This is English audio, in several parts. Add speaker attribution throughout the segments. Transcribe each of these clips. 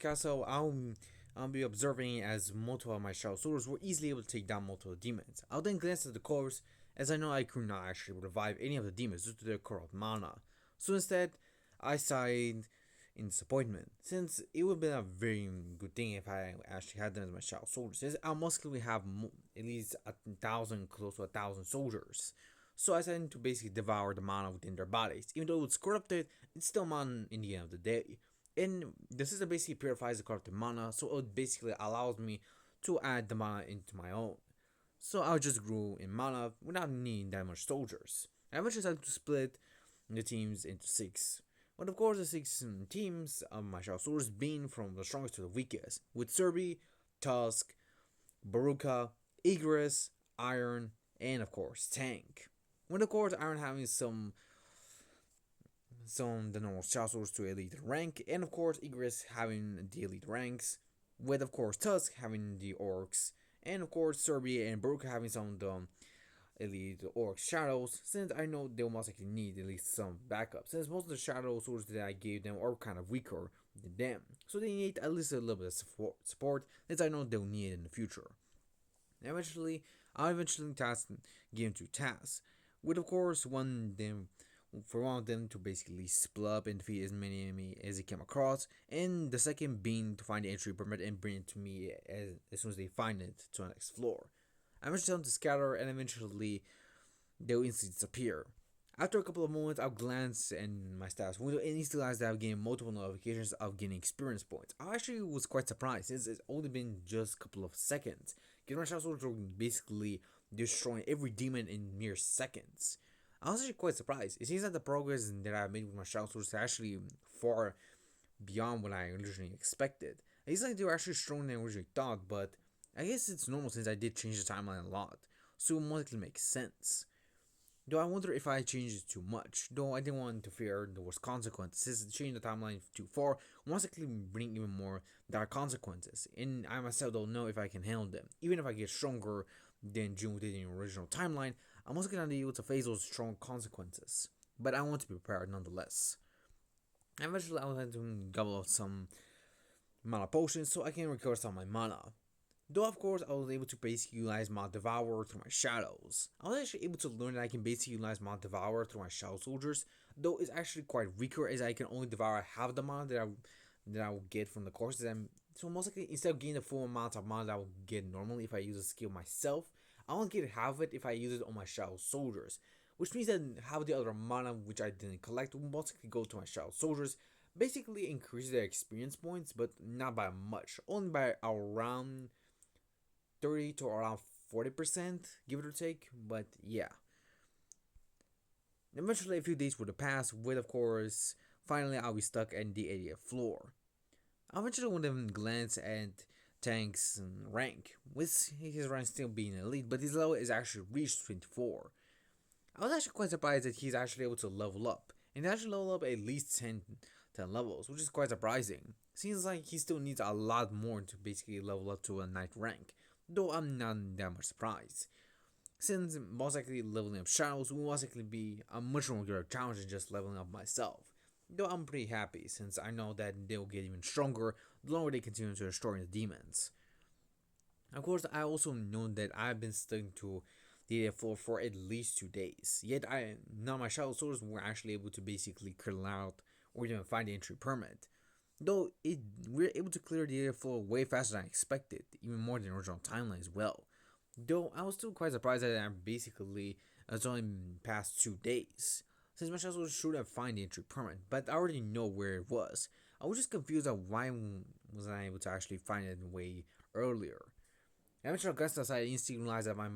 Speaker 1: castle, I'll be observing as multiple of my shadow soldiers were easily able to take down multiple demons. I'll then glance at the corpse, as I know I could not actually revive any of the demons due to their corrupt mana. So instead, I sighed in disappointment, since it would have been a very good thing if I actually had them as my shadow soldiers, since I'll most likely have at least 1,000, close to 1,000 soldiers. So I decided to basically devour the mana within their bodies. Even though it's corrupted, it's still mana in the end of the day. And the system basically purifies the corrupted mana, so it basically allows me to add the mana into my own. So I just grew in mana without needing that much soldiers. I eventually decided to split the teams into 6. But of course, the 6 teams of my shadow soldiers being from the strongest to the weakest, with Serbi, Tusk, Baruka, Igris, Iron, and of course Tank. With of course Iron having some the normal shadow soldiers to elite rank, and of course Igris having the elite ranks, with of course Tusk having the orcs, and of course Serbia and Baruka having some of the elite orc shadows, since I know they'll most likely need at least some backup, since most of the shadow soldiers that I gave them are kind of weaker than them, so they need at least a little bit of support, since I know they'll need it in the future. I'll eventually task game to tasks, with of course one of them to basically split up and defeat as many enemies as they came across, and the second being to find the entry permit and bring it to me as soon as they find it to the next floor. I eventually tell them to scatter, and eventually they'll instantly disappear. After a couple of moments, I'll glance in my status window and instantly realize that I've gained multiple notifications of getting experience points. I actually was quite surprised since it's only been just a couple of seconds. Getting my shadow soldiers were basically destroying every demon in mere seconds. I was actually quite surprised. It seems that the progress that I've made with my shadow soldiers is actually far beyond what I originally expected. It seems like they were actually stronger than I originally thought, but I guess it's normal since I did change the timeline a lot, so it most likely makes sense. Though I wonder if I changed it too much, though I didn't want to interfere there was consequences, since changing the timeline too far will most likely bring even more dire consequences, and I myself don't know if I can handle them. Even if I get stronger than June did in the original timeline, I'm also gonna be able to face those strong consequences. But I want to be prepared nonetheless. Eventually I will have to gobble up some mana potions so I can recover some of my mana. Though of course I was able to basically utilize Mana Devourer through my shadows. I was actually able to learn that I can basically utilize Mana Devourer through my shadow soldiers, though it's actually quite weaker as I can only devour half the mana that I will get from the courses. And so most likely instead of getting the full amount of mana that I will get normally if I use a skill myself, I only get half of it if I use it on my shadow soldiers. Which means that half the other mana which I didn't collect will most likely go to my shadow soldiers, basically increase their experience points, but not by much, only by around 30 to around 40%, give it or take. But yeah. Eventually, a few days would have passed, with of course, finally I'll be stuck in the 80th floor. I eventually want to glance at Tank's rank, with his rank still being elite, but his level is actually reached 24. I was actually quite surprised that he's actually able to level up, and actually level up at least 10 levels, which is quite surprising. Seems like he still needs a lot more to basically level up to a knight rank, though I'm not that much surprised. Since most likely leveling up shadows will most likely be a much more greater challenge than just leveling up myself. Though I'm pretty happy since I know that they'll get even stronger the longer they continue to destroy the demons. Of course, I also know that I've been sticking to the floor for at least 2 days. Yet none of my shadow soldiers were actually able to basically clear out or even find the entry permit. Though we're able to clear the area floor way faster than I expected, even more than the original timeline as well. Though I was still quite surprised that it's only past 2 days. Since my shadow soldiers should have found the entry permit, but I already know where it was. I was just confused on why wasn't I able to actually find it way earlier. Eventually, Augustus I instantly realized that my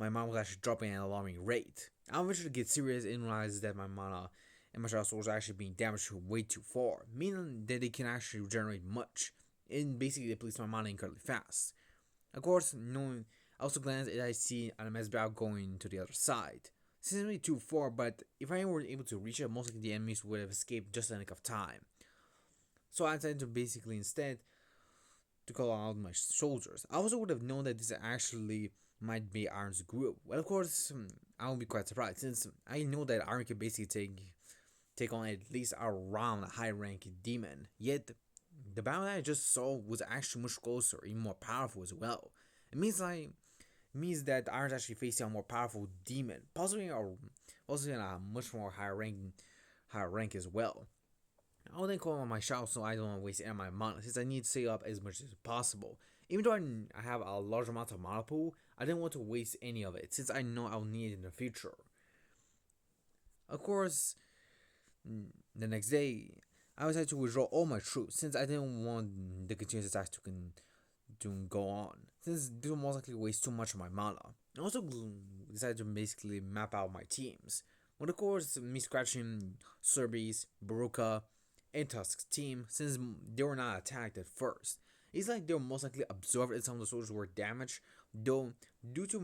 Speaker 1: mana was actually dropping at an alarming rate. I eventually get serious and realize that my mana and my shadow swords are actually being damaged way too far, meaning that they can actually regenerate much, and basically depletes my mana incredibly fast. Of course, knowing, I also glance at I see an MS battle going to the other side. This isn't really too far, but if I were able to reach it, most likely the enemies would have escaped just in a nick of time. So I decided to basically instead to call out my soldiers. I also would have known that this actually might be Iron's group. Well, of course, I would be quite surprised since I know that Iron can basically take on at least around a high ranking demon. Yet, the battle that I just saw was actually much closer, even more powerful as well. It means like it means that Iron's actually facing a more powerful demon, possibly in a much more higher rank as well. I wouldn't call on my shout, so I don't want to waste any of my mana since I need to save up as much as possible. Even though I have a large amount of mana pool, I didn't want to waste any of it since I know I'll need it in the future. Of course, the next day, I decided to withdraw all my troops since I didn't want the continuous attacks to go on, since this will most likely waste too much of my mana. I also decided to basically map out my teams. But of course, me scratching Serbi's, Baruka, and Tusk's team since they were not attacked at first. It's like they were most likely absorbed and some of the soldiers were damaged, though due to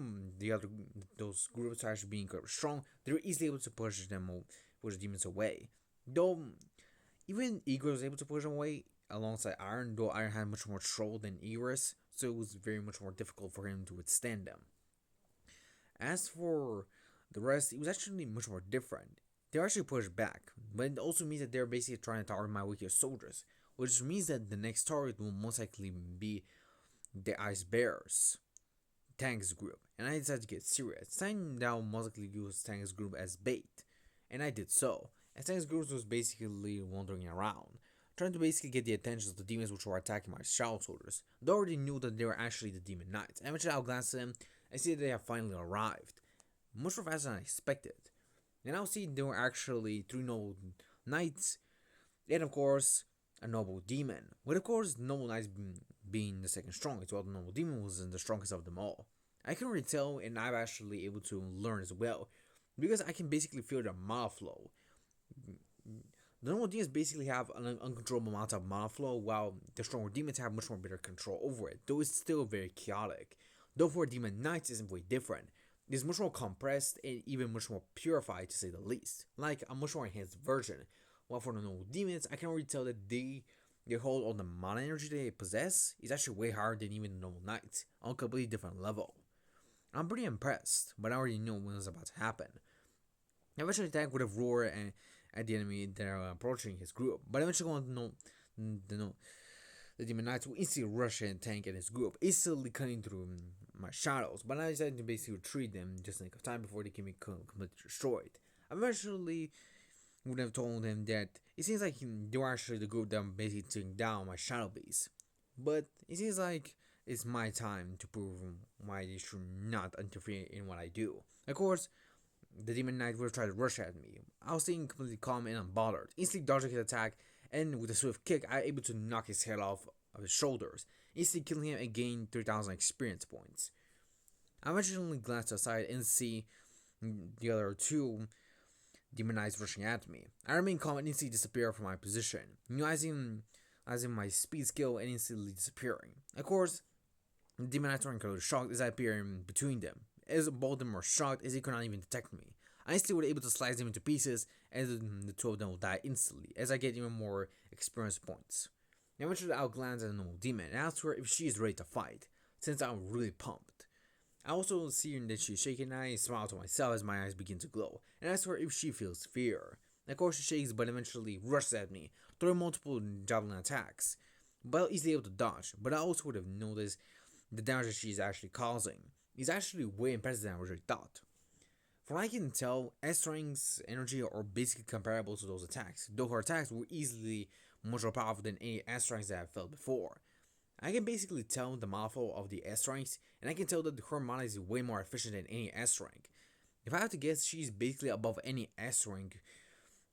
Speaker 1: those groups actually being strong, they were easily able to push the demons away. Though even Igor was able to push them away alongside Iron, though Iron had much more troll than Igris, so it was very much more difficult for him to withstand them. As for the rest, it was actually much more different. They actually pushed back, but it also means that they're basically trying to target my weakest soldiers, which means that the next target will most likely be the Ice Bears, Tank's group, and I decided to get serious. Deciding now most likely use Tank's group as bait, and I did so. As Tank's group was basically wandering around, trying to basically get the attention of the demons which were attacking my Shadow soldiers. They already knew that they were actually the Demon Knights. Eventually, I'll glance at them and see that they have finally arrived, much more faster than I expected. And I'll see there were actually 3 noble knights, and of course, a noble demon. With of course, noble knights being the second strongest, while the noble demon was the strongest of them all. I can already tell, and I'm actually able to learn as well, because I can basically feel the mana flow. The normal demons basically have an uncontrollable amount of mana flow, while the stronger demons have much more better control over it, though it's still very chaotic. Though for demon knights isn't very different. It's much more compressed and even much more purified to say the least, like a much more enhanced version. While for the normal demons, I can already tell that they hold all the mana energy they possess is actually way higher than even the normal knights, on a completely different level. I'm pretty impressed, but I already know when it's about to happen. Eventually, Tank would have roared at the enemy that are approaching his group, but eventually going to know the Demon Knights will instantly rush in Tank and his group, instantly cutting through my shadows, but I decided to basically retreat them just in a time before they can be completely destroyed. I eventually would have told him that it seems like they were actually the group that basically took down my shadow base, but it seems like it's my time to prove why they should not interfere in what I do. Of course, the Demon Knight would have tried to rush at me. I was staying completely calm and unbothered, instantly dodging his attack, and with a swift kick, I was able to knock his head off of his shoulders, instantly killing him and gaining 3,000 experience points. I eventually glanced aside and see the other 2 Demon Knights rushing at me. I remained calm and instantly disappeared from my position, utilizing my speed skill and instantly disappearing. Of course, the Demon Knights were incredibly shocked as I appeared in between them, as both of them were shocked as they could not even detect me. I instantly was able to slice them into pieces, and the 2 of them will die instantly, as I get even more experience points. Eventually, I'll glance at the normal demon and ask her if she is ready to fight, since I'm really pumped. I also see that she's shaking, and I smile to myself as my eyes begin to glow, and ask her if she feels fear. Of course, she shakes, but eventually rushes at me, throwing multiple javelin attacks, but easily able to dodge. But I also would have noticed the damage that she's actually causing is actually way impressive than I originally thought. From what I can tell, S-Strength's energy are basically comparable to those attacks, though her attacks were easily much more powerful than any S-Strengths that I've felt before. I can basically tell the mana flow of the S-Strengths, and I can tell that her mana is way more efficient than any S-Rank. If I have to guess, she's basically above any S-Rank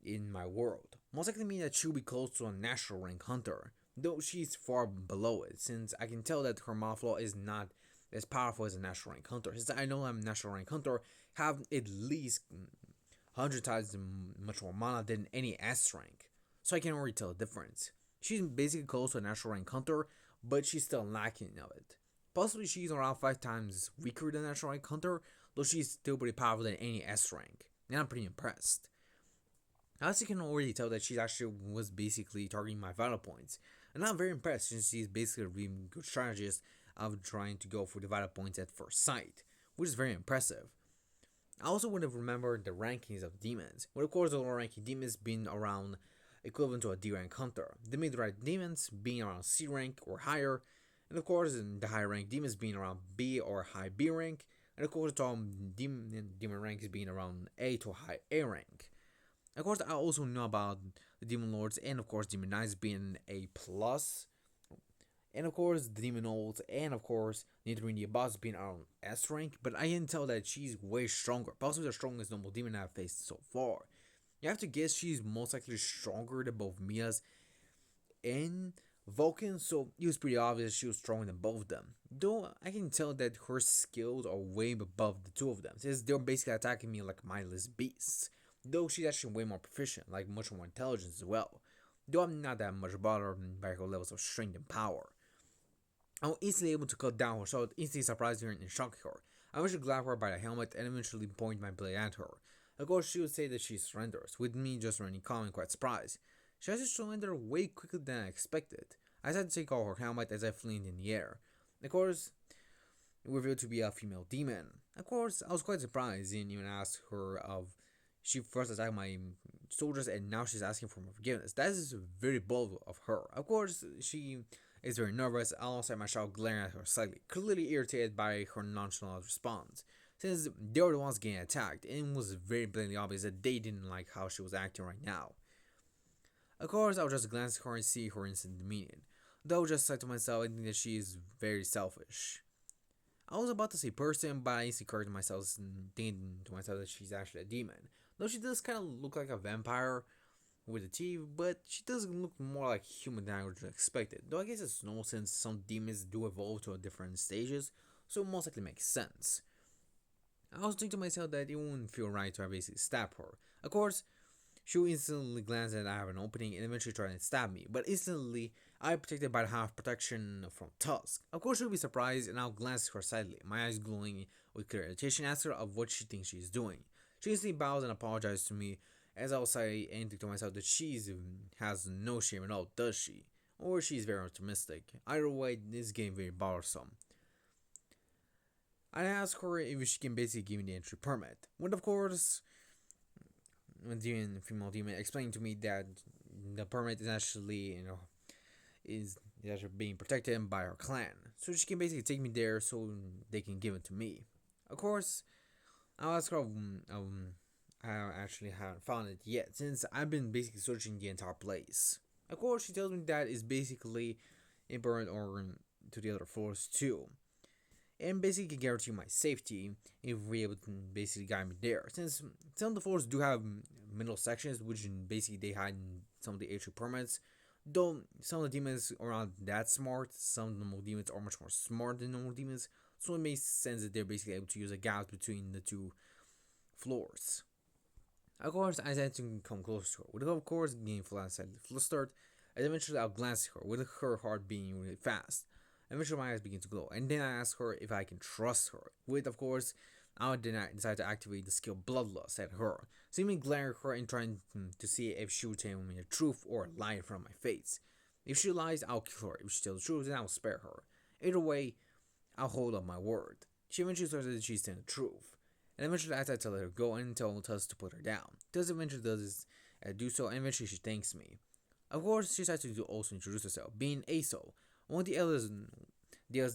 Speaker 1: in my world. Most likely mean that she'll be close to a natural rank hunter, though she's far below it, since I can tell that her mana flow is not as powerful as a natural rank hunter. Since I know I'm a natural rank hunter, have at least 100 times much more mana than any S rank, so I can already tell the difference. She's basically close to a natural rank hunter, but she's still lacking of it. Possibly she's around 5 times weaker than natural rank hunter, though she's still pretty powerful than any S rank, and I'm pretty impressed. I also can already tell that she actually was basically targeting my vital points, and I'm very impressed since she's basically a really good strategist of trying to go for the vital points at first sight, which is very impressive. I also would have remembered the rankings of demons, with of course the lower ranking demons being around equivalent to a D rank hunter. The mid rank demons being around C rank or higher, and of course the high rank demons being around B or high B rank, and of course the top demon ranks being around A to high A rank. Of course, I also know about the demon lords and of course demon knights being A plus, and of course the demon olds, and of course the boss being around S rank. But I can tell that she's way stronger, possibly the strongest normal demon I've faced so far. You have to guess she's most likely stronger than both Mia's and Vulcan, so it was pretty obvious she was stronger than both of them. Though I can tell that her skills are way above the two of them, since they're basically attacking me like mindless beasts. Though she's actually way more proficient, like much more intelligent as well. Though I'm not that much bothered by her levels of strength and power. I'm easily able to cut down her sword, instantly surprising her and shocking her. I eventually grab her by the helmet and eventually point my blade at her. Of course, she would say that she surrenders, with me just running calm and quite surprised. She has to surrender way quicker than I expected. I had to take off her helmet as I flew in the air. Of course, it revealed to be a female demon. Of course, I was quite surprised and even asked her of she first attacked my soldiers and now she's asking for my forgiveness. That is very bold of her. Of course, she is very nervous, alongside my child glaring at her slightly, clearly irritated by her nonchalant response, since they were the ones getting attacked, and it was very blatantly obvious that they didn't like how she was acting right now. Of course, I'll just glance at her and see her instant demeanor, though just said to myself, I think that she is very selfish. I was about to say person, but I instantly corrected myself and thinking to myself that she's actually a demon. Though she does kind of look like a vampire with a T, but she does look more like human than I would have expected. Though I guess it's normal since some demons do evolve to different stages, so it most likely makes sense. I was thinking to myself that it wouldn't feel right to basically stab her. Of course, she will instantly glance at I have an opening and eventually try to stab me, but instantly I am protected by the half protection from Tusk. Of course, she'll be surprised and I'll glance at her slightly, my eyes glowing with clear irritation, ask her of what she thinks she's doing. She instantly bows and apologizes to me, as I'll say anything to myself that she has no shame at all, does she? Or she's very optimistic. Either way, this is getting very bothersome. I ask her if she can basically give me the entry permit. When of course, the female demon explained to me that the permit is actually, is actually being protected by her clan. So she can basically take me there so they can give it to me. Of course, I'll ask her, I actually haven't found it yet, since I've been basically searching the entire place. Of course, she tells me that it's basically important or to the other floors too. And basically can guarantee my safety if we're able to basically guide me there. Since some of the floors do have middle sections, which basically they hide in some of the entry permits. Though some of the demons are not that smart, some normal demons are much more smart than normal demons. So it makes sense that they're basically able to use a gap between the two floors. Of course, I had to come close to her, with her, of course, getting flustered, and eventually I'll glance at her, with her heart beating really fast. Eventually, my eyes begin to glow, and then I ask her if I can trust her, with, of course, I would then decide to activate the skill Bloodlust at her, seemingly glaring at her and trying to see if she would tell me the truth or lie in front of my face. If she lies, I'll kill her. If she tells the truth, then I'll spare her. Either way, I'll hold up my word. She eventually says that she's telling the truth. And eventually I decide to let her go and tell Tusk to put her down. Tusk eventually does do so, and eventually she thanks me. Of course, she decides to also introduce herself, being Aso, one of the eldest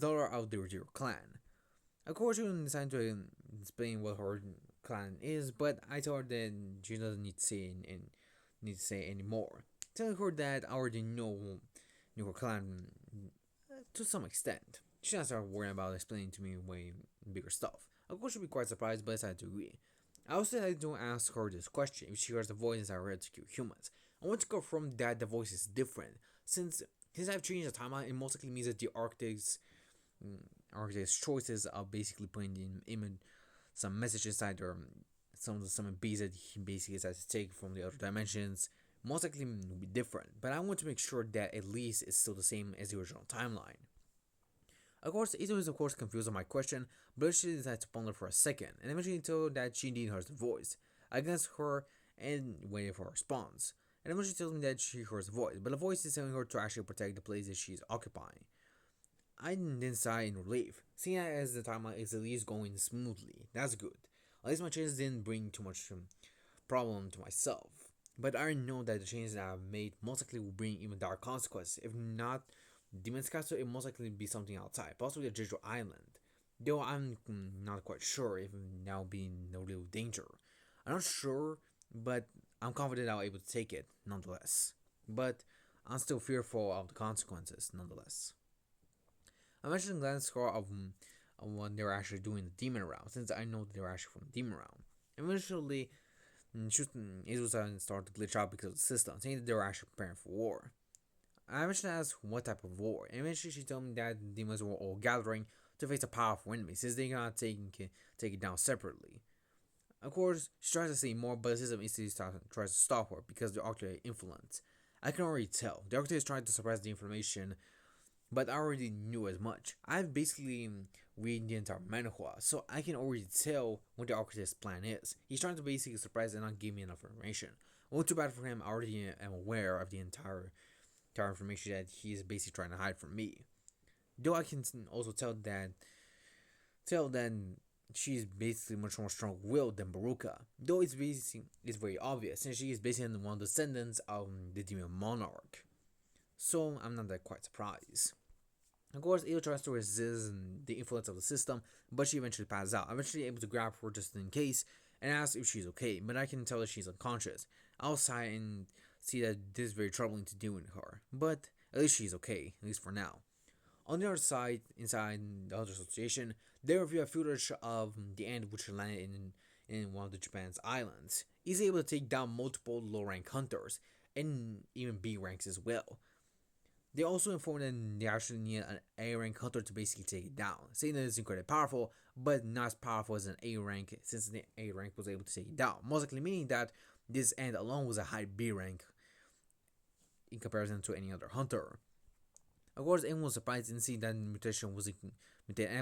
Speaker 1: daughter of the Ruggiero clan. Of course, she will decide to explain what her clan is, but I told her that she doesn't need to say anymore. Telling her that I already knew her clan to some extent. She doesn't start worrying about explaining to me way bigger stuff. Of course, she'll be quite surprised, but I decided to agree. I also decided to ask her this question if she hears the voices I read to kill humans. I want to confirm that the voice is different, since I've changed the timeline, it most likely means that the Arctic's choices of basically putting in some message inside or some bees that he basically decides to take from the other dimensions most likely will be different, but I want to make sure that at least it's still the same as the original timeline. Of course, Ito is of course confused on my question, but she decides to ponder for a second, and eventually told that she indeed hears the voice. I glanced at her and waited for a response, and eventually tells me that she hears the voice, but the voice is telling her to actually protect the place that she's occupying. I then sigh in relief, seeing as the timeline is at least going smoothly. That's good. At least my changes didn't bring too much problem to myself. But I know that the changes that I've made most likely will bring even dark consequences. If not Demon's Castle, it most likely be something outside, possibly a Jeju Island. Though I'm not quite sure if that will be no real danger. I'm not sure, but I'm confident I'll be able to take it nonetheless. But I'm still fearful of the consequences nonetheless. I mentioned Glenn's score of when they were actually doing the demon round, since I know that they were actually from the demon round. Eventually, Izusa started to glitch out because of the system, saying that they were actually preparing for war. I eventually asked what type of war, and eventually she told me that the demons were all gathering to face a powerful enemy, since they cannot take it down separately. Of course, she tries to say more, but the system instantly tries to stop her because of the Octave influence. I can already tell. The Octave is trying to suppress the information, but I already knew as much. I've basically read the entire manhwa, so I can already tell what the Octave's plan is. He's trying to basically suppress and not give me enough information. Well, too bad for him, I already am aware of the entire information that he's basically trying to hide from me. Though I can also tell that she's basically much more strong-willed than Baruka. Though it's very obvious, since she is basically one of the descendants of the demon monarch. So I'm not that quite surprised. Of course, Io tries to resist the influence of the system, but she eventually passes out, eventually able to grab her just in case, and asks if she's okay, but I can tell that she's unconscious. I'll sigh and see that this is very troubling to do in her, but at least she's okay, at least for now. On the other side, inside the other association, they review a footage of the end which landed in one of the Japan's islands. He's able to take down multiple low rank hunters, and even B ranks as well. They also inform that they actually need an A rank hunter to basically take it down, saying that it's incredibly powerful, but not as powerful as an A rank since the A rank was able to take it down. Most likely meaning that this end alone was a high B rank in comparison to any other hunter. Of course, everyone was surprised to see that mutation and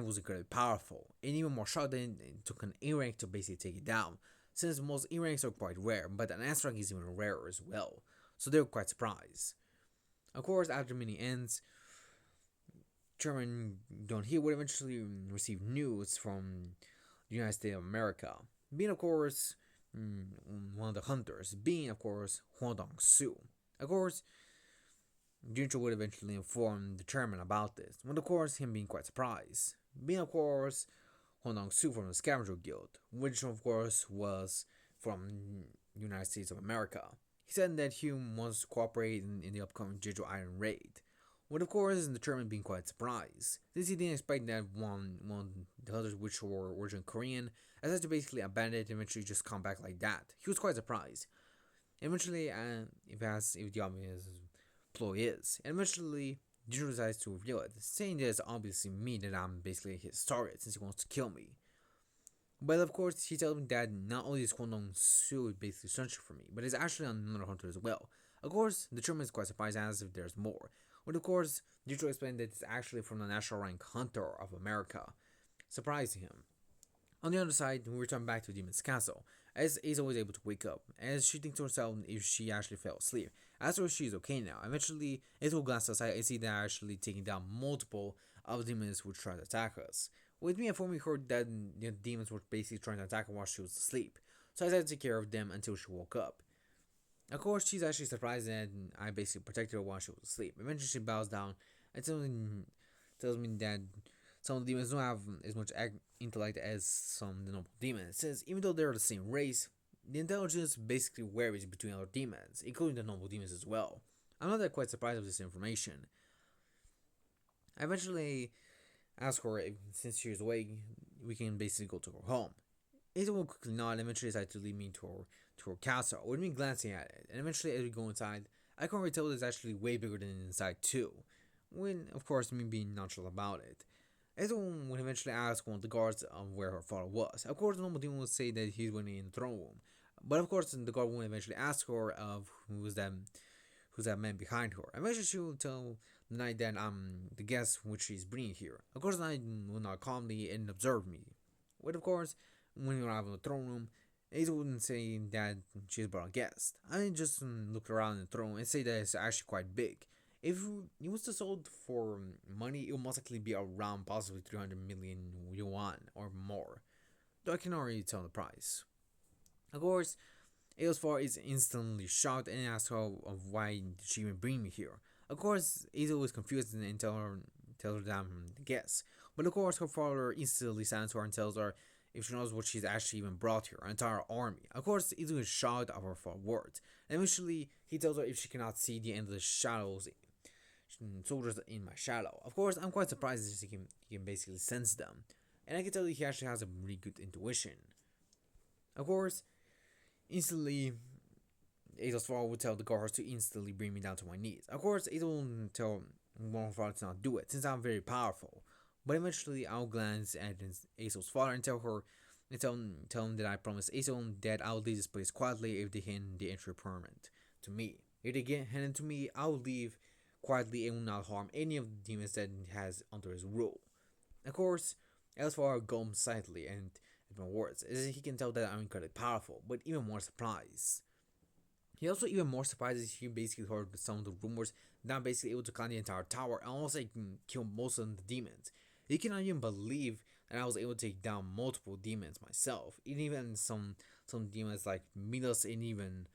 Speaker 1: was incredibly powerful, and even more shocked that it took an A rank to basically take it down, since most E ranks are quite rare, but an S rank is even rarer as well. So they were quite surprised. Of course, after many ends, Chairman Don He would eventually receive news from the United States of America, being, of course, one of the hunters, being, of course, Huang Dong-su. Of course, Juncho would eventually inform the chairman about this, but of course, him being quite surprised. Being, of course, Huang Dong-su from the Scavenger Guild, which, of course, was from the United States of America. He said that Hume wants to cooperate in the upcoming Jeju Island raid. But of course, the chairman being quite surprised, since he didn't expect that one the others which were originally Korean, as to basically abandon it and eventually just come back like that. He was quite surprised. Eventually, if the obvious ploy is, and eventually Jin decides to reveal it, saying that it's obviously me that I'm basically his target since he wants to kill me. But of course, he tells me that not only is Kwon Su basically searching for me, but he's actually on another hunter as well. Of course, the chairman is quite surprised as if there's more. But of course, Jutro explained that it's actually from the National Rank Hunter of America, surprising him. On the other side, we return back to Demon's Castle, as Aza was able to wake up, as she thinks to herself if she actually fell asleep. As for she's okay now, eventually, Aza will glance outside and see that actually taking down multiple of the demons which try to attack us. With me informing her that the demons were basically trying to attack her while she was asleep, so I decided to take care of them until she woke up. Of course, she's actually surprised that I basically protected her while she was asleep. Eventually, she bows down and tells me that some of the demons don't have as much intellect as some of the noble demons, since even though they're the same race, the intelligence basically varies between other demons, including the noble demons as well. I'm not that quite surprised with this information. I eventually ask her if, since she's awake, we can basically go to her home. Ada will quickly nod and eventually decide to lead me to her castle, with me glancing at it. And eventually, as we go inside, I can already tell it's actually way bigger than inside too. When, of course, me being nonchalant about it. Ada would eventually ask one of the guards where her father was. Of course, the normal demon would say that he's waiting in the throne room. But of course, the guard would eventually ask her of who's that man behind her. Eventually, she will tell the knight that I'm the guest which she's bringing here. Of course, the knight will nod calmly and observe me. But of course, when we arrive in the throne room, Aza wouldn't say that she's brought a guest. I just look around the throne and say that it's actually quite big. If it was to sold for money, it will most likely be around possibly 300 million yuan or more. Though I can already tell the price. Of course, Aelosfar is instantly shocked and asks her of why did she even bring me here. Of course, Azel is confused and tells her that guess. But of course, her father instantly stands to her and tells her if she knows what she's actually even brought here, an entire army. Of course, Azel is shocked of her words. And eventually, he tells her if she cannot see the end of the shadows, soldiers in my shadow. Of course, I'm quite surprised that he can basically sense them. And I can tell you he actually has a really good intuition. Of course, instantly, Azel's father would tell the guards to instantly bring me down to my knees. Of course, Azel will tell my father to not do it, since I'm very powerful. But eventually, I'll glance at Azel's father and tell her, and tell him that I promise Azel that I'll leave this place quietly if they hand the entry permit to me. If they get handed to me, I'll leave quietly and will not harm any of the demons that he has under his rule. Of course, Elsewhere gulps silently and at my words, as he can tell that I'm incredibly powerful, but even more surprised. He also even more surprised as he basically heard some of the rumors that I'm basically able to climb the entire tower and almost like kill most of the demons. He cannot even believe that I was able to take down multiple demons myself, even some demons like Milos and even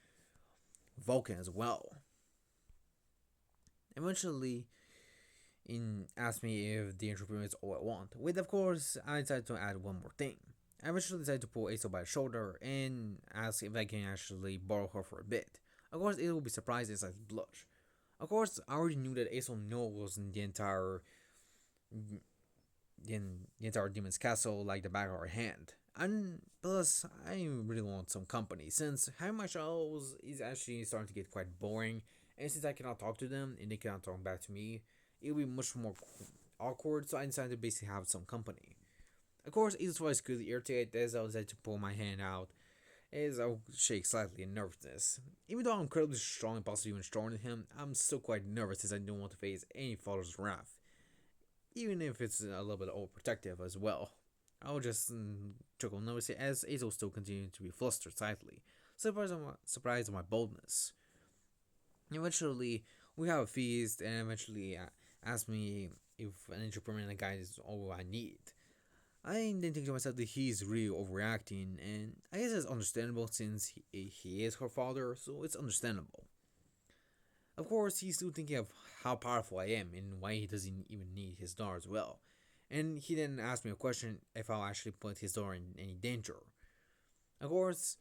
Speaker 1: Vulcan as well. Eventually, asked me if the entrepreneur is all I want. With of course, I decided to add one more thing. I eventually decided to pull Aso by the shoulder and ask if I can actually borrow her for a bit. Of course, it will be surprised as I blush. Of course, I already knew that Aso knows the entire demon's castle like the back of her hand. And plus, I really want some company since having my shadows is actually starting to get quite boring. And since I cannot talk to them and they cannot talk back to me, it'll be much more awkward. So I decided to basically have some company. Of course, Aso's voice could irritate as I decided to pull my hand out as I shake slightly in nervousness. Even though I'm incredibly strong and possibly even stronger than him, I'm still quite nervous as I don't want to face any father's wrath. Even if it's a little bit overprotective as well. I'll just chuckle notice it as Azo still continued to be flustered slightly, surprised at my boldness. Eventually, we have a feast and eventually asked me if an interpermanent guide is all I need. I didn't think to myself that he's really overreacting, and I guess it's understandable since he is her father, so it's understandable. Of course, he's still thinking of how powerful I am and why he doesn't even need his daughter as well. And he then asked me a question if I'll actually put his daughter in any danger. Of course,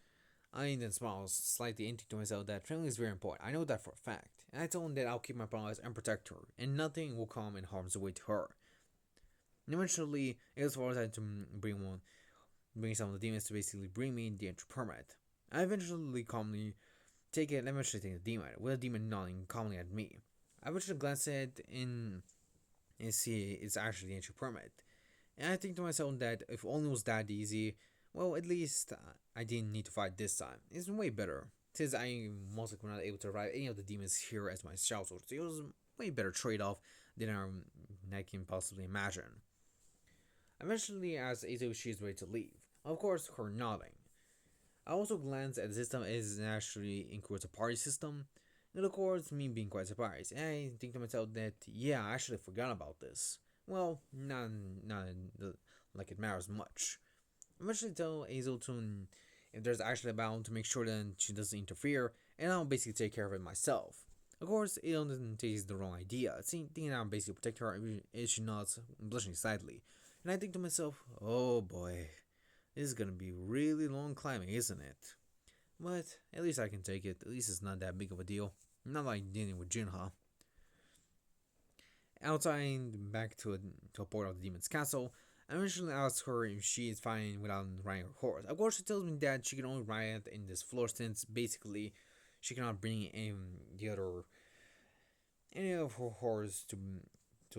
Speaker 1: I then smiled slightly and think to myself that family is very important. I know that for a fact. And I told him that I'll keep my promise and protect her, and nothing will come in harm's way to her. And eventually, it was for us to bring some of the demons to basically bring me the entry permit. I eventually calmly take it and eventually take the demon, with the demon nodding calmly at me. I eventually glance at it and see it's actually the entry permit. And I think to myself that if only it was that easy, well, at least I didn't need to fight this time. It's way better, since I most likely not able to ride any of the demons here as my shadow soldiers. It was a way better trade-off than I can possibly imagine. Eventually, as Azushi is ready to leave, of course, her nodding. I also glance at the system as it actually includes a party system, and of course, me being quite surprised. And I think to myself that, yeah, I actually forgot about this. Well, not like it matters much. Eventually, tell Azel to if there's actually a battle to make sure that she doesn't interfere, and I'll basically take care of it myself. Of course, Azel doesn't take the wrong idea. Thinking I'll basically protect her if she nods, blushing slightly. And I think to myself, oh boy, this is gonna be really long climbing, isn't it? But at least I can take it. At least it's not that big of a deal. Not like dealing with Jinha. Outside, back to a port of the demon's castle, I eventually ask her if she is fine without riding her horse. Of course, she tells me that she can only ride in this floor since basically she cannot bring in any of her horse to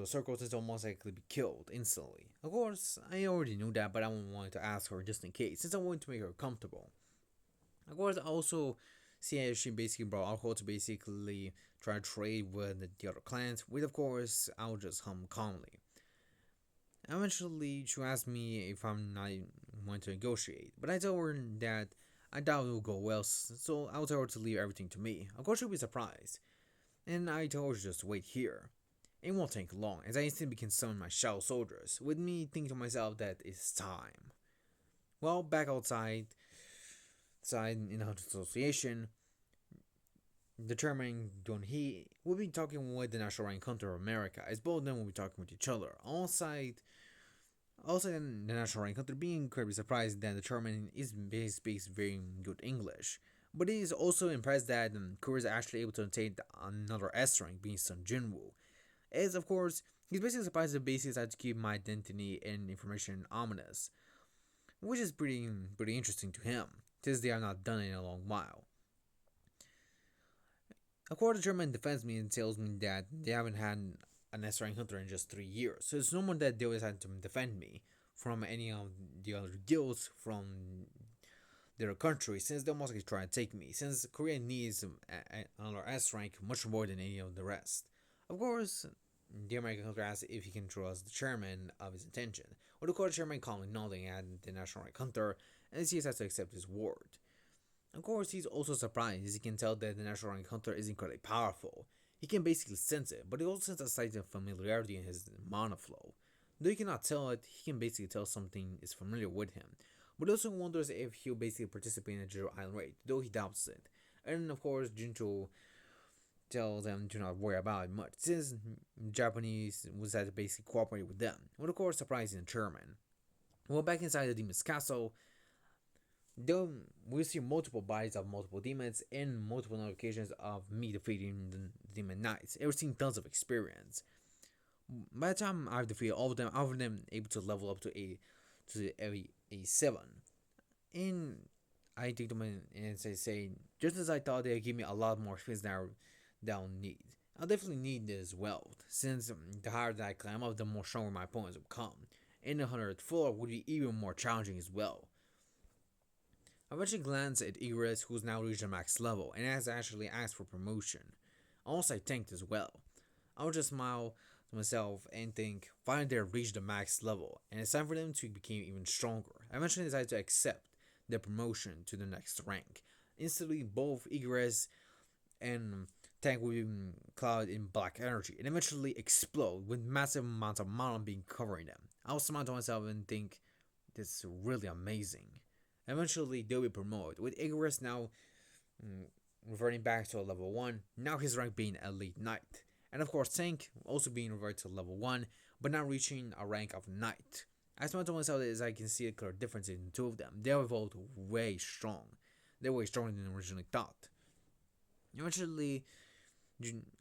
Speaker 1: a circle since they'll most likely be killed instantly. Of course, I already knew that, but I wanted to ask her just in case, since I wanted to make her comfortable. Of course, I also see how she basically brought alcohol to basically try to trade with the other clans, with of course, I'll just hum calmly. Eventually, she asked me if I'm not going to negotiate, but I told her that I doubt it will go well, so I'll tell her to leave everything to me. Of course, she'll be surprised, and I told her to just wait here. It won't take long, as I instantly begin summoning my shadow soldiers, with me thinking to myself that it's time. Well, back outside, side in the association, determining when he will be talking with the National Rank Hunter of America, as both of them will be talking with each other. Also, the National Rank Hunter being incredibly surprised that the Chairman speaks very good English. But he is also impressed that Kura is actually able to obtain another S rank, being some jinwoo. As of course, he's basically surprised that basically decided to keep my identity and information ominous, which is pretty interesting to him, since they have not done it in a long while. Of course, the German defends me and tells me that they haven't had an S rank hunter in just 3 years, so it's normal that they always had to defend me from any of the other guilds from their country, since they'll mostly try to take me, since Korea needs another S rank much more than any of the rest. Of course, the American hunter asks if he can trust the chairman of his intention, or the court chairman calmly nodding at the National Rank Hunter, and he has to accept his word. Of course, he's also surprised as he can tell that the National Rank Hunter is incredibly powerful. He can basically sense it, but he also senses a slight familiarity in his mana flow. Though he cannot tell it, he can basically tell something is familiar with him. But also wonders if he'll basically participate in a Zero Island raid, though he doubts it. And of course, Junto tells them to not worry about it much, since Japanese was had to basically cooperate with them, with of course surprising the German. Well, back inside the demon's castle, though we see multiple bodies of multiple demons and multiple notifications of me defeating the demon knights. I've seen tons of experience. By the time I've defeated all of them able to level up to a 7. And I take them in and say, just as I thought they'd give me a lot more experience than I'll need. I'll definitely need this as well, since the higher that I climb up, the more stronger my opponents will become. And the 100th floor would be even more challenging as well. I eventually glance at Igris, who's now reached the max level, and has actually asked for promotion. Also, I tanked as well. I'll just smile to myself and think, finally they've reached the max level, and it's time for them to become even stronger. I eventually decided to accept their promotion to the next rank. Instantly, both Igris and Tank will be clouded in black energy and eventually explode with massive amounts of mana being covering them. I'll smile to myself and think, this is really amazing. Eventually, they'll be promoted, with Igris now reverting back to a level 1, now his rank being Elite Knight. And of course, Tank also being reverted to level 1, but now reaching a rank of Knight. I smile to myself as I can see a clear difference in the two of them. They have evolved way strong. They're way stronger than originally thought. Eventually,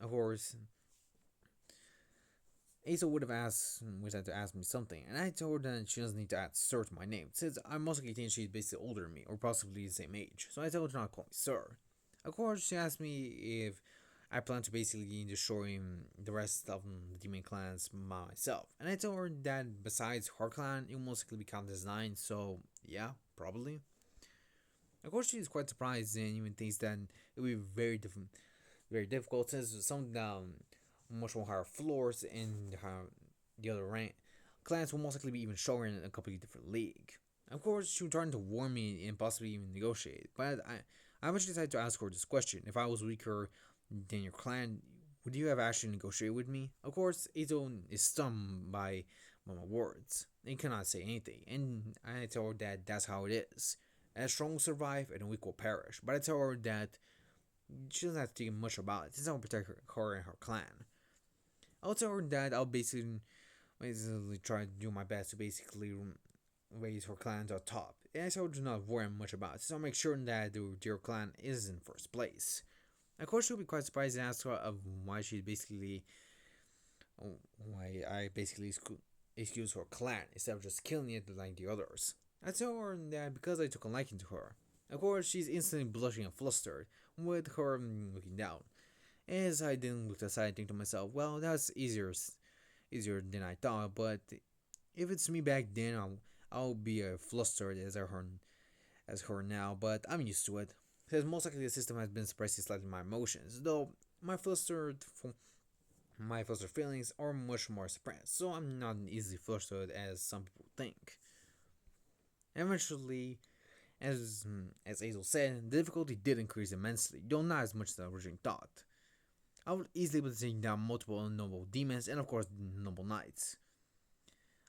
Speaker 1: of course, Asa would had to ask me something, and I told her that she doesn't need to add sir to my name, since I mostly think she's basically older than me, or possibly the same age, so I told her not to call me sir. Of course, she asked me if I plan to basically destroy the rest of the demon clans by myself, and I told her that besides her clan, it will most likely be counted as 9, so yeah, probably. Of course, she is quite surprised and even thinks that it will be very difficult, since some much more higher floors and the other rank clans will most likely be even stronger in a completely different league. Of course, she was trying to warn me and possibly even negotiate, but I eventually decided to ask her this question: if I was weaker than your clan, would you have actually negotiated with me? Of course, Izo is stunned by my words and cannot say anything, and I tell her that that's how it is. A strong will survive and a weak will perish. But I tell her that she doesn't have to think much about it, since I will protect her and her clan. I'll tell her that I'll basically try to do my best to basically raise her clan to the top. And I tell her to not worry much about it, so I'll make sure that the dear clan is in first place. Of course, she'll be quite surprised and ask her of why I basically excuse her clan instead of just killing it like the others. I tell her that because I took a liking to her. Of course, she's instantly blushing and flustered, with her looking down. As I then looked aside, think to myself, well, that's easier than I thought, but if it's me back then, I'll be flustered as her now, but I'm used to it. Because most likely the system has been suppressing slightly my emotions, though my flustered feelings are much more suppressed, so I'm not easily flustered as some people think. Eventually, as Azel said, the difficulty did increase immensely, though not as much as I originally thought. I was easily able to take down multiple noble demons and of course noble knights.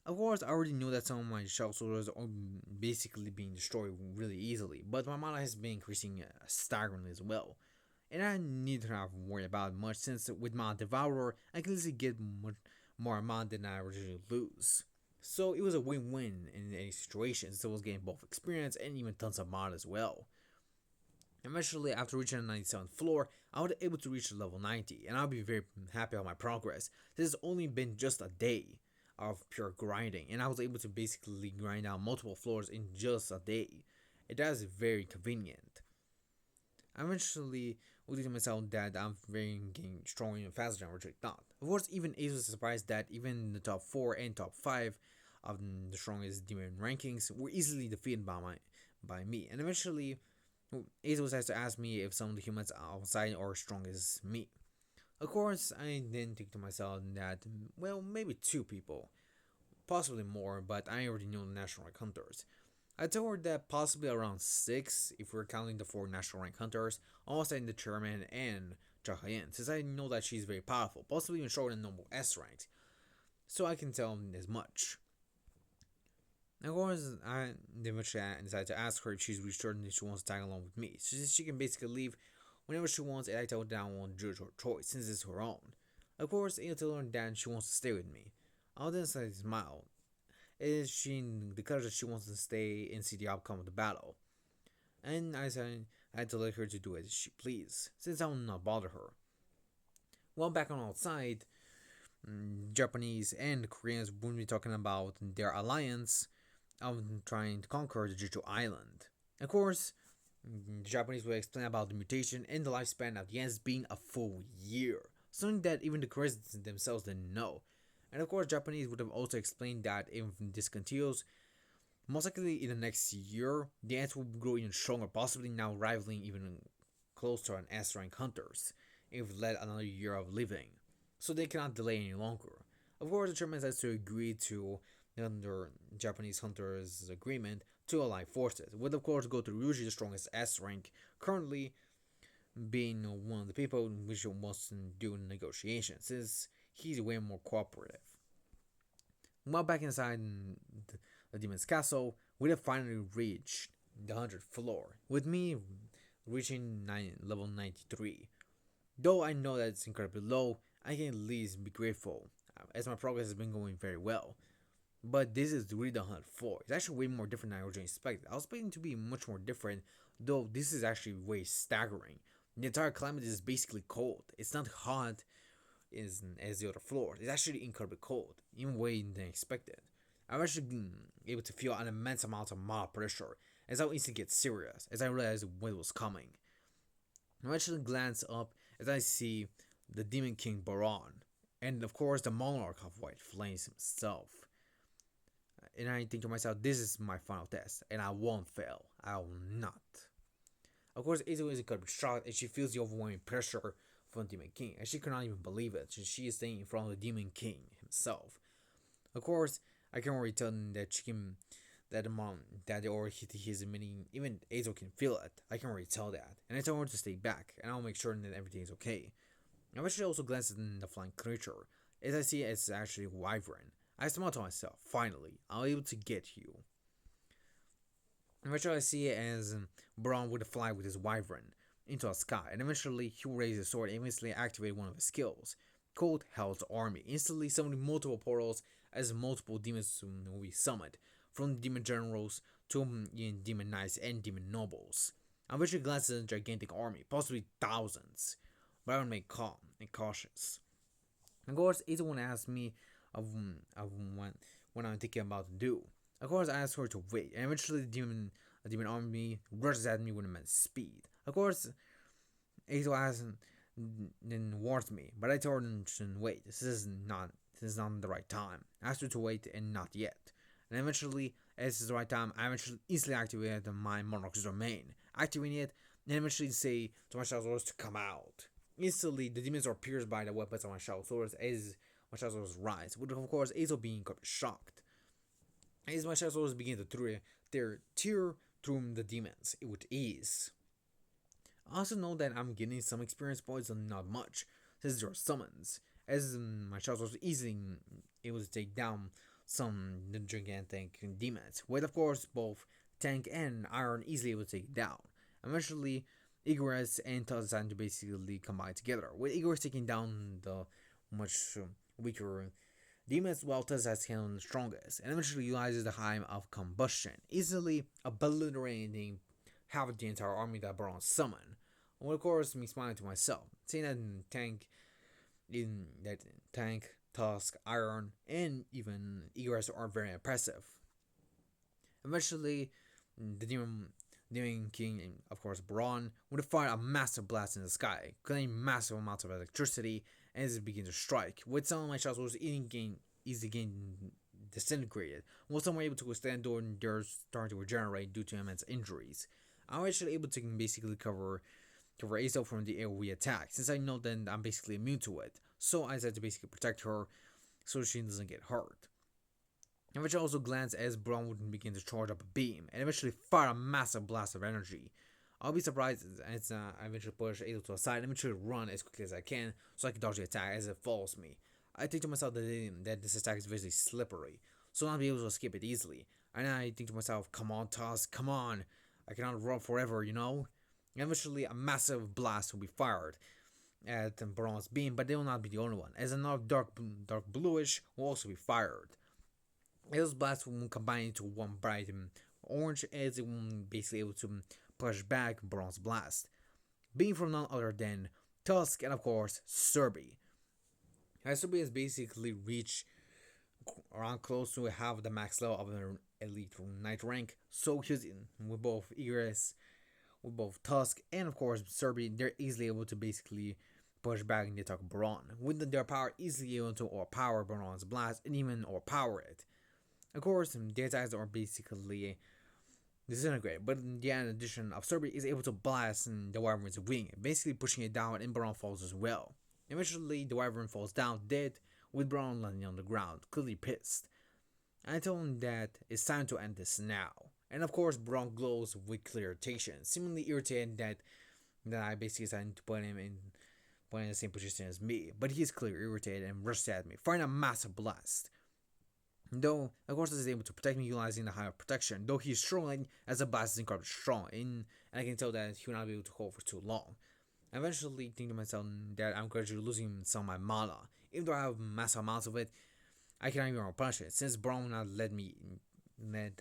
Speaker 1: Of course, I already knew that some of my shell soldiers are basically being destroyed really easily, but my mana has been increasing staggeringly as well. And I need to have worry about it much since with my Devourer, I can easily get much more amount than I originally lose. So it was a win-win in any situation, since I was getting both experience and even tons of mod as well. Eventually, after reaching the 97th floor, I was able to reach level 90, and I'll be very happy with my progress. This has only been just a day of pure grinding, and I was able to basically grind out multiple floors in just a day. It is very convenient. I eventually looked to myself that I'm very getting stronger and faster than I originally thought. Of course, even Ace was surprised that even the top 4 and top 5 of the strongest demon rankings were easily defeated by me, and eventually Ace has to ask me if some of the humans outside are as strong as me. Of course, I then think to myself that, well, maybe 2 people, possibly more, but I already know the national rank hunters. I told her that possibly around 6 if we're counting the 4 national rank hunters, almost in the chairman and Jahayan, since I know that she's very powerful, possibly even stronger than normal S ranks, so I can tell as much. Of course, I eventually decided to ask her if she's reassured that she wants to tag along with me. She can basically leave whenever she wants, and I tell her that I won't judge her choice since it's her own. Of course, I tell her that she wants to stay with me. I'll then say smile. She declares that she wants to stay and see the outcome of the battle. And I said I had to let her to do as she please, since I will not bother her. While back on outside, Japanese and Koreans will be talking about their alliance of trying to conquer the Jeju Island. Of course, the Japanese will explain about the mutation and the lifespan of the ants being a full year, something that even the Koreans themselves didn't know. And of course, Japanese would have also explained that if this continues, most likely in the next year, the ants will grow even stronger, possibly now rivaling even close to an S rank hunters, if let another year of living. So they cannot delay any longer. Of course, the Germans has to agree to under Japanese hunters' agreement to ally forces, would of course go to Ryuji, the strongest S rank, currently being one of the people which wants to do negotiations, since he's way more cooperative. While back inside the demon's castle, we have finally reached the 100th floor, with me reaching level 93. Though I know that it's incredibly low, I can at least be grateful, as my progress has been going very well. But this is really the 100th floor. It's actually way more different than I originally expected. I was expecting to be much more different, though this is actually way staggering. The entire climate is basically cold. It's not hot as the other floors. It's actually incredibly cold, even way than expected. I'm actually able to feel an immense amount of mob pressure as I instantly get serious as I realize what was coming. I actually glance up as I see the Demon King Baron, and of course the Monarch of White Flames himself. And I think to myself, this is my final test, and I won't fail. I will not. Of course, Izzo is incredibly shocked, and she feels the overwhelming pressure from the Demon King, and she cannot even believe it, since she is staying in front of the Demon King himself. Of course, I can already tell that she can, that the mom, that they already hit his mini, even Azo can feel it. I can already tell that, and I tell her to stay back, and I'll make sure that everything is okay. I eventually also glance at the flying creature, as I see it's actually a wyvern. I smile to myself, finally, I'm able to get you. Eventually I see it as Braun would fly with his wyvern into the sky, and eventually he will raise his sword and instantly activate one of his skills, called Hell's Army, instantly summoning multiple portals as multiple demons will be summoned, from demon generals to demon knights and demon nobles. I eventually glance at the gigantic army, possibly thousands, but I remain calm and cautious. Of course, everyone asks me of what I'm thinking about to do. Of course, I ask her to wait, and eventually the demon army rushes at me with immense speed. Of course, Azo asks then warns me, but I told her to wait. This is not the right time. I asked her to wait, and not yet. And eventually, as this is the right time, I eventually easily activated my Monarch's domain, activating it, and eventually say to my Shadow Swords to come out. Instantly, the demons are pierced by the weapons of my Shadow Swords as my Shadow Swords rise, with of course Azo being shocked. As my Shadow Swords begin to tear through the demons with ease. I also know that I'm getting some experience points and not much, since there are summons, as my Shadow Swords easily able to take down some gigantic demons, with of course both Tank and Iron easily able to take it down. Eventually, Igor's and Tuz decided to basically combine together, with Igor taking down the much weaker demons, while Tuz has handled the strongest, and eventually utilizes the Hive of Combustion, easily obliterating half of the entire army that Baron summoned. Well, of course, me smiling to myself, seeing that Tank, Tusk, Iron, and even Egress are very impressive. Eventually, the Demon King, and of course Braun, would fire a massive blast in the sky, creating massive amounts of electricity as it begins to strike. With some of my shots was easily getting disintegrated, while some were able to withstand during their starting to regenerate due to immense injuries. I was actually able to basically cover Azo from the AoE attack, since I know that I'm basically immune to it. So I decided to basically protect her so she doesn't get hurt. Eventually also glance as Braun would begin to charge up a beam, and eventually fire a massive blast of energy. I'll be surprised as I eventually push Azo to a side and eventually run as quickly as I can so I can dodge the attack as it follows me. I think to myself that this attack is very slippery, so I'll not be able to escape it easily. And I think to myself, come on Tusk, come on. I cannot run forever, you know? And eventually a massive blast will be fired at Braun's beam, but they will not be the only one, as another dark bluish will also be fired. Those blasts will combine into one bright orange as it will basically able to push back Braun's blast, being from none other than Tusk and of course Serby. As Serby has basically reached around close to half the max level of an elite knight rank, so he's in with both Egress, with both Tusk and of course Serby, they're easily able to basically push back and attack Braun, with their power easily able to overpower Braun's blast and even overpower it. Of course, the attacks are basically disintegrated, but the addition of Serby is able to blast the Wyvern's wing, basically pushing it down, and Braun falls as well. Eventually, the Wyvern falls down dead, with Braun landing on the ground, clearly pissed. I told him that it's time to end this now. And of course, Braun glows with clear irritation, seemingly irritated that I basically decided to put him in the same position as me, but he's clearly irritated and rushed at me, firing a massive blast. Though, of course, he is able to protect me utilizing the higher protection, though he's struggling as the blast is incredibly strong, and I can tell that he will not be able to hold for too long. I eventually think to myself that I'm gradually losing some of my mana. Even though I have massive amounts of it, I cannot even replenish it, since Braun will not let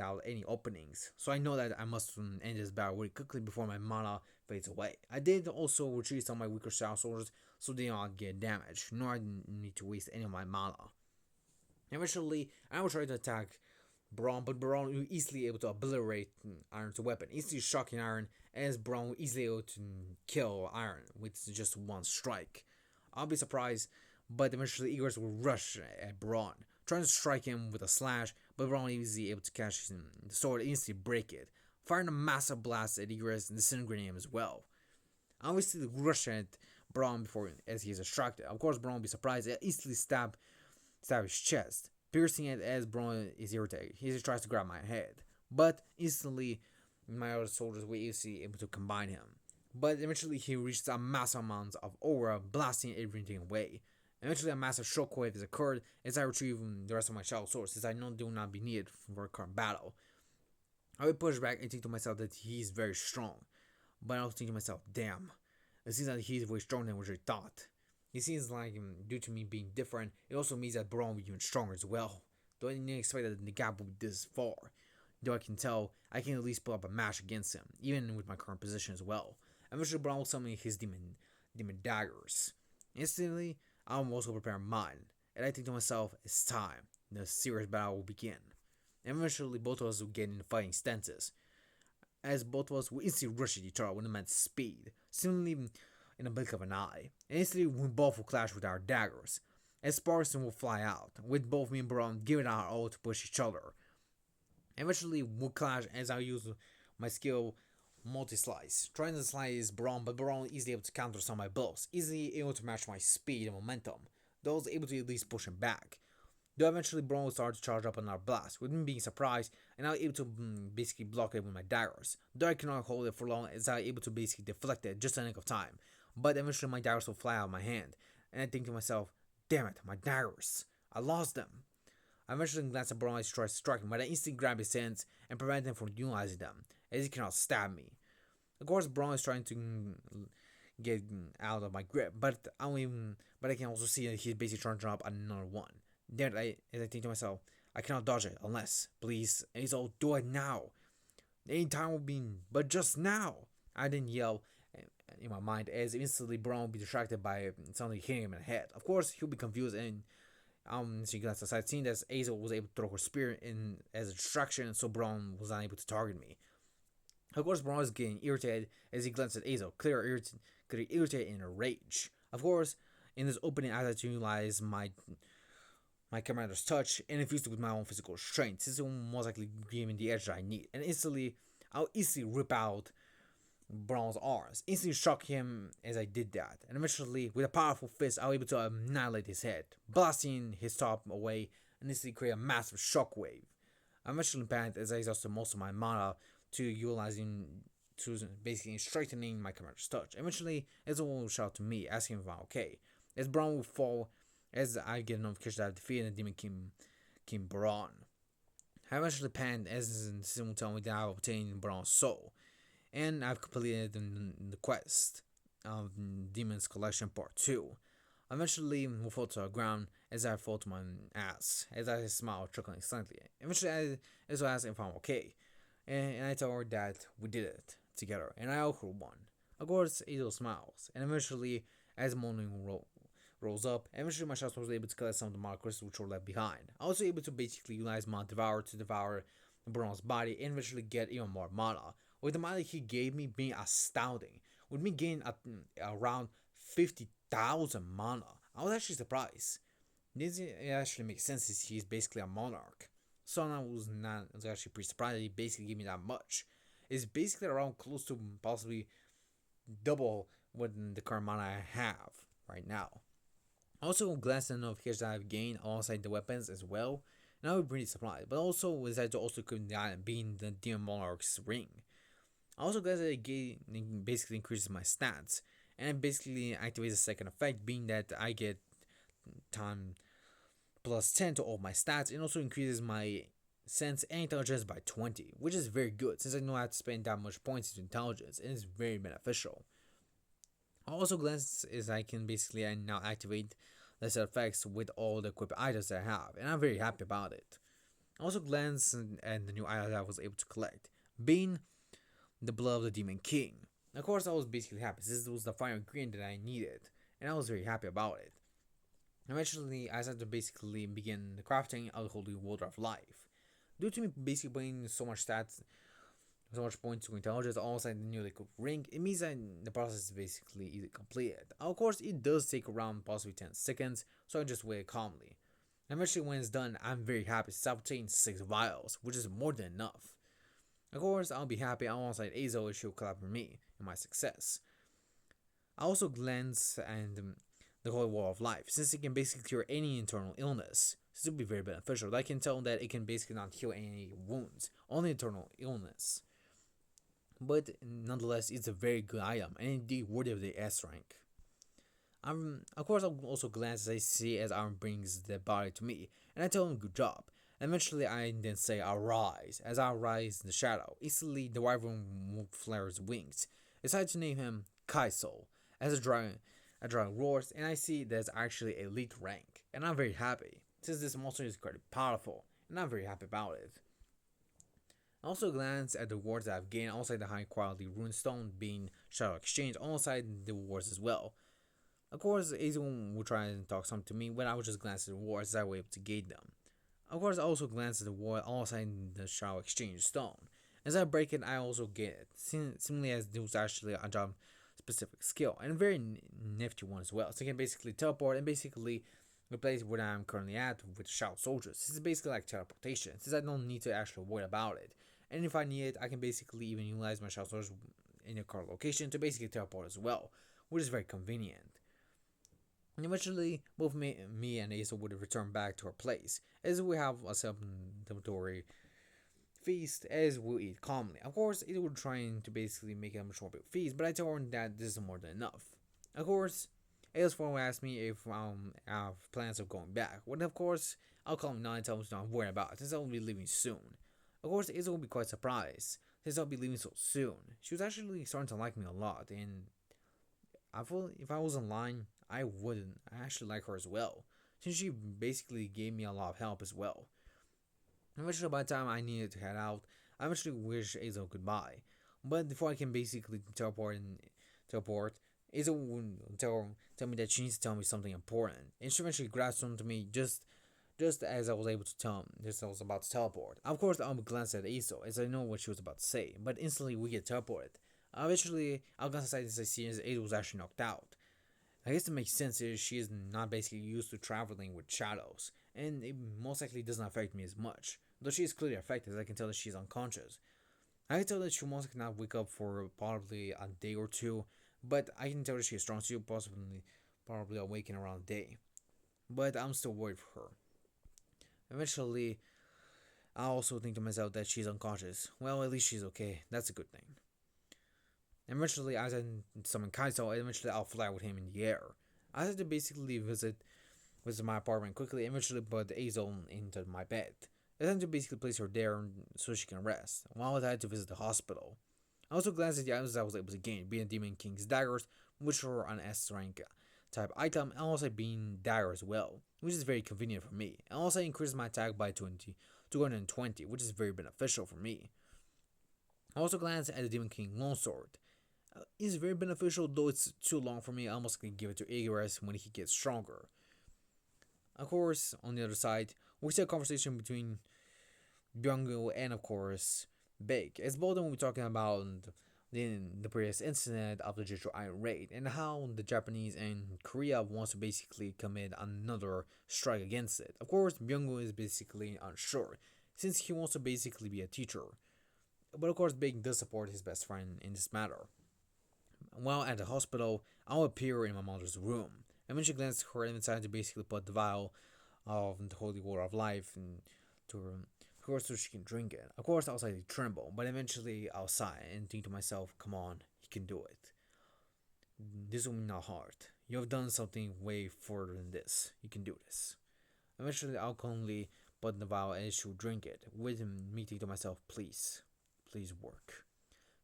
Speaker 1: out any openings. So I know that I must end this battle really quickly before my mana fades away. I did also retreat some of my weaker style soldiers so they do not get damaged, nor I need to waste any of my mana. Eventually, I will try to attack Braun, but Braun will easily able to obliterate Iron's weapon, easily shocking Iron, as Braun will easily able to kill Iron with just one strike. I'll be surprised, but eventually Egress will rush at Braun, trying to strike him with a slash, but Braun will easily able to catch the sword and instantly break it, firing a massive blast at Egress and disintegrating him as well. I obviously rush at Braun before as he is distracted. Of course, Braun will be surprised and easily stab his chest, piercing it as Braun is irritated. He just tries to grab my head, but instantly my other soldiers were easily able to combine him. But eventually he reaches a massive amount of aura, blasting everything away. Eventually a massive shockwave has occurred as I retrieve the rest of my shadow swords, since I know they will not be needed for a current battle. I will push back and think to myself that he is very strong, but I also think to myself, damn, it seems that he is way stronger than what I thought. It seems like, due to me being different, it also means that Braun will be even stronger as well. Though I didn't expect that the gap would be this far. Though I can tell, I can at least put up a match against him, even with my current position as well. Eventually, Braun will summon his demon daggers. Instantly, I'm also preparing mine, and I think to myself, it's time. The serious battle will begin. And eventually, both of us will get into fighting stances, as both of us will instantly rush at each other with immense speed, seemingly in a blink of an eye. And instantly, we both will clash with our daggers, as sparks will fly out, with both me and Braun giving our all to push each other. Eventually, we'll clash as I use my skill multi-slice, trying to slice Braun, but Braun easily able to counter some of my blows, easily able to match my speed and momentum, though I was able to at least push him back. Though eventually Braun will start to charge up on our blast, with me being surprised, and I was able to basically block it with my daggers. Though I cannot hold it for long, as I was able to basically deflect it just in a nick of time. But eventually my daggers will fly out of my hand, and I think to myself, damn it, my daggers, I lost them. I eventually glance at Brown as he tries to strike him, but I instantly grab his hands and prevent him from utilizing them, as he cannot stab me. Of course, Braun is trying to get out of my grip, but I can also see that he's basically trying to drop another one. Then as I think to myself, I cannot dodge it unless, please, Azo, do it now. Any time will be, but just now. I didn't yell in my mind, as instantly Braun will be distracted by something hitting him in the head. Of course, he'll be confused and she glanced aside, seeing that Azo was able to throw her spear in as a distraction, so Braun was unable to target me. Of course, Braun is getting irritated as he glances at Azo, clearly irritated and in a rage. Of course, in this opening, I had to utilize my commander's touch and infused it with my own physical strength, since it will most likely give me the edge that I need. And I'll easily rip out Braun's arms, instantly shock him as I did that. And eventually, with a powerful fist, I was able to annihilate his head, blasting his top away and instantly create a massive shockwave. I eventually panicked as I exhausted most of my mana to basically strengthening my commander's touch. Eventually, Ezra will shout to me, asking if I'm okay. As Braun will fall, as I get a notification that I've defeated the Demon King Braun. I eventually panicked as the system will tell me that I've obtained Braun's soul, and I've completed the quest of Demon's Collection Part 2. Eventually, we fall to the ground as I fall to my ass, as I smile, chuckling slightly. Eventually, I also ask if I'm okay, and I tell her that we did it together, and I owe her one. Of course, Ezo smiles, and eventually, as the morning rolls up, eventually my shots was able to collect some of the mana crystals which were left behind. I was able to basically utilize my Devour to devour Braun's body and eventually get even more mana, with the mana he gave me being astounding, with me gaining around 50,000 mana. I was actually surprised. This actually makes sense since he's basically a monarch. So I was actually pretty surprised that he basically gave me that much. It's basically around close to possibly double what the current mana I have right now. Also, glanced at the notifications that I've gained alongside the weapons as well, and I was pretty surprised. But also decided to also equip the item being the Demon Monarch's ring. I also glanced that it basically increases my stats, and it basically activates a second effect, being that I get time plus 10 to all my stats, and also increases my sense and intelligence by 20, which is very good since I know I have to spend that much points into intelligence, and it's very beneficial. I also glance as I can basically now activate the set effects with all the equipped items that I have, and I'm very happy about it. I also glance at the new items I was able to collect, being the blood of the Demon King. Of course, I was basically happy since it was the final ingredient that I needed, and I was very happy about it. Eventually, I had to basically begin the crafting of the Holy Water of Life. Due to me basically putting so much stats, so much points to intelligence alongside the new liquid ring, it means that the process is basically easily completed. Of course, it does take around possibly 10 seconds, so I just wait calmly. Eventually, when it's done, I'm very happy since I've obtained 6 vials, which is more than enough. Of course, I'll be happy alongside Azo if she'll clap for me in my success. I also glance and the Holy Water of Life, since it can basically cure any internal illness. This will be very beneficial. I can tell that it can basically not heal any wounds, only internal illness. But nonetheless, it's a very good item and indeed worthy of the S rank. Of course, I'll also glance as I see as Arm brings the body to me, and I tell him good job. Eventually, I then say arise. As I rise in the shadow, instantly the wyvern flares wings. I decide to name him Kaisol. As a dragon roars, and I see there's actually elite rank, and I'm very happy since this monster is quite powerful, and I'm very happy about it. I also glance at the wards that I've gained alongside the high quality runestone being Shadow Exchange alongside the wards as well. Of course, Azul will try and talk something to me, but I will just glance at the wards as I was able to gain them. Of course, I also glance at the ward alongside the Shadow Exchange stone. As I break it, I also get it, seemingly as it was actually a job specific skill, and a very nifty one as well. So I can basically teleport and basically replace where I'm currently at with Shadow Soldiers. This is basically like teleportation, since I don't need to actually worry about it. And if I need it, I can basically even utilize my Shadow Soldiers in a current location to basically teleport as well, which is very convenient. And eventually, both me and Asa would return back to our place, as we have a celebratory feast as we'll eat calmly. Of course, it would trying to basically make it a much more big feast, but I told her that this is more than enough. Of course, A's phone asked me if I have plans of going back. Well, of course, I'll call him now and tell him to not worry about it, since I'll be leaving soon. Of course, Isa will be quite surprised, since I'll be leaving so soon. She was actually starting to like me a lot, and I feel if I was online, I wouldn't. I actually like her as well, since she basically gave me a lot of help as well. Eventually, by the time I needed to head out, I eventually wished Azo goodbye. But before I can basically teleport, Azo would tell me that she needs to tell me something important, and she eventually grabs onto me just as I was able to tell him, just as I was about to teleport. Of course, I'll glance at Azo as I know what she was about to say, but instantly we get teleported. Eventually, I'll glance aside as I see as Azo was actually knocked out. I guess it makes sense as she is not basically used to traveling with shadows, and it most likely doesn't affect me as much. Though she is clearly affected, as I can tell that she's unconscious. I can tell that she most likely not wake up for probably a day or two, but I can tell that she is strong, so she'll probably awaken around a day. But I'm still worried for her. Eventually, I also think to myself that she's unconscious. Well, at least she's okay. That's a good thing. Eventually, as I summon Kaizo, eventually I'll fly with him in the air. I had to basically visit my apartment quickly, eventually put Azo into my bed. I had to basically place her there so she can rest, while I had to visit the hospital. I also glanced at the items I was able to gain, being Demon King's daggers, which were an S rank type item, and also being dagger as well, which is very convenient for me. And also increased my attack by 220, which is very beneficial for me. I also glanced at the Demon King longsword. It's very beneficial, though it's too long for me. I almost can give it to Igor's when he gets stronger. Of course, on the other side, we see a conversation between Byung and, of course, Big. As both of them will be talking about the previous incident of the Jeju Iron Raid and how the Japanese and Korea wants to basically commit another strike against it. Of course, Byung is basically unsure, since he wants to basically be a teacher. But of course, Big does support his best friend in this matter. While at the hospital, I'll appear in my mother's room. And when she glances her and decided to basically put the vial of the holy water of life into her, of course, so she can drink it. Of course, I'll slightly tremble, but eventually I'll sigh and think to myself, come on, you can do it. This will be not hard. You have done something way further than this. You can do this. Eventually, I'll calmly put the vial and she will drink it, with me thinking to myself, please, please work.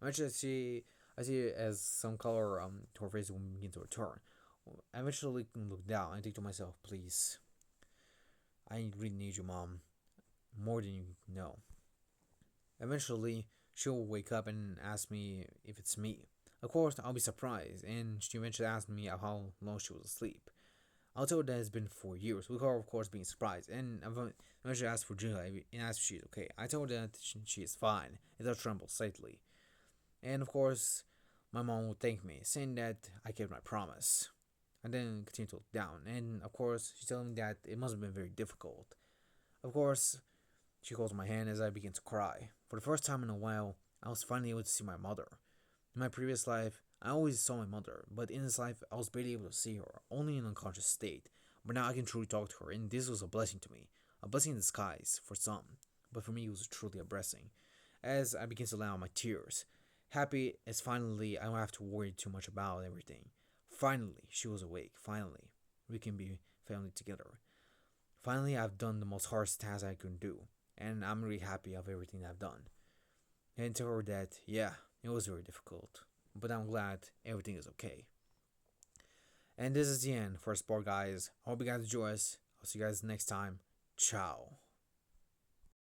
Speaker 1: Eventually, I see it as some color to her face will begin to return. I eventually look down and think to myself, please, I really need you, Mom, more than you know. Eventually, she'll wake up and ask me if it's me. Of course, I'll be surprised, and she eventually asks me how long she was asleep. I'll tell her that it's been 4 years, with her, of course, being surprised, and eventually ask for Julia and ask if she's okay. I told her that she is fine, and I'll tremble slightly. And of course, my mom will thank me, saying that I kept my promise. And then continue to look down, and of course, she's telling me that it must have been very difficult. Of course, she holds my hand as I begin to cry. For the first time in a while, I was finally able to see my mother. In my previous life, I always saw my mother, but in this life, I was barely able to see her, only in an unconscious state. But now I can truly talk to her, and this was a blessing to me. A blessing in disguise, for some. But for me, it was truly a blessing. As I begin to lay out my tears, happy as finally I don't have to worry too much about everything. Finally, she was awake. Finally, we can be family together. Finally, I've done the most hardest task I could do, and I'm really happy of everything I've done. And tell her that, yeah, it was very difficult, but I'm glad everything is okay. And this is the end for Sport Guys. I hope you guys enjoy us. I'll see you guys next time. Ciao.